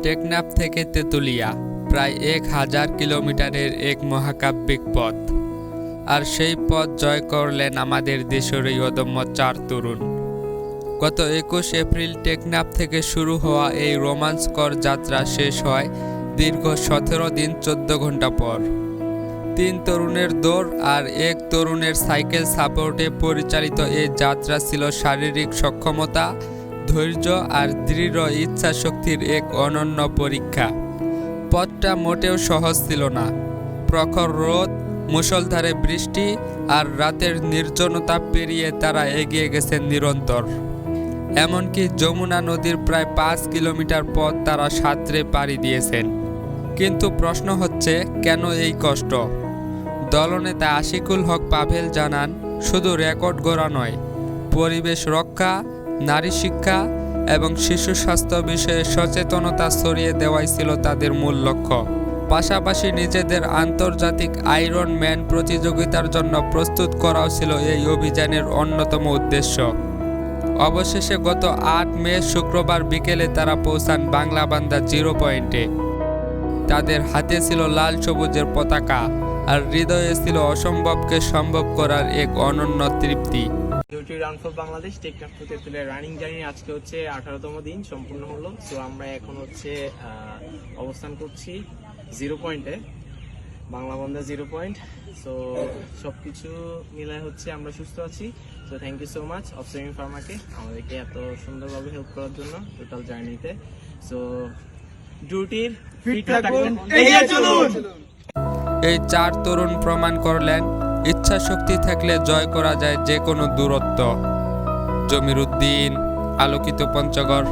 টেকনাফ থেকে তেঁতুলিয়া প্রায় 1000 কিলোমিটারের এক মহাকাব্যিক পথ। আর সেই পথ জয় করলেন আমাদের দেশেরই অদম্য 4 তরুণ। গত 21 এপ্রিল টেকনাফ থেকে শুরু হওয়া এই রোমাঞ্চকর যাত্রা শেষ হয় দীর্ঘ 17 দিন 14 ঘন্টা পর। 3 তরুণের দৌড় আর 1 তরুণের সাইকেল সাপোর্টে পরিচালিত এই যাত্রা ছিল শারীরিক সক্ষমতা, ধৈর্য আর দৃঢ় ইচ্ছাশক্তির এক অনন্য পরীক্ষা। পথটা মোটেও সহজ ছিল না। প্রখর রোদ, মুষলধারে বৃষ্টি আর রাতের নির্জনতা পেরিয়ে তারা এগিয়ে গেছেন নিরন্তর। এমনকি যমুনা নদীর প্রায় 5 কিলোমিটার পথ তারা সাঁতরে পাড়ি দিয়েছেন। কিন্তু প্রশ্ন হচ্ছে, কেন এই কষ্ট? দলনেতা আশিকুল হক পাভেল জানান, শুধু রেকর্ড গড়া নয়, পরিবেশ রক্ষা, নারী শিক্ষা এবং শিশু স্বাস্থ্য বিষয়ে সচেতনতা ছড়িয়ে দেওয়াই ছিল তাদের মূল লক্ষ্য। পাশাপাশি নিজেদের আন্তর্জাতিক আয়রন ম্যান প্রতিযোগিতার জন্য প্রস্তুত করাও ছিল এই অভিযানের অন্যতম উদ্দেশ্য। অবশেষে গত 8 মে শুক্রবার বিকেলে তারা পৌঁছান বাংলাবান্ধা 0 পয়েন্টে। তাদের হাতে ছিল লাল সবুজের পতাকা আর হৃদয়ে ছিল অসম্ভবকে সম্ভব করার এক অনন্য তৃপ্তি। Duty run for Bangladesh Teknaf to Tetulia running journey আজকে হচ্ছে 18তম দিন সম্পূর্ণ হলো। সো আমরা এখন হচ্ছে অবস্থান করছি 0 পয়েন্টে, বাংলাবান্ধা 0 পয়েন্ট। সো সবকিছু মিলায় হচ্ছে আমরা সুস্থ আছি। So thank you so much অবসারিং ফার্মাকে আমাদেরকে এত সুন্দরভাবে হেল্প করার জন্য টোটাল জার্নিতে। সো ডিউটির ফিট থাকুন, এগিয়ে চলুন। এই 4 তরুণ প্রমাণ করলেন, ইচ্ছা শক্তি থাকলে জয় করা যায় যে কোনো দূরত্ব। জমির উদ্দিন, আলোকিত পঞ্চগড়।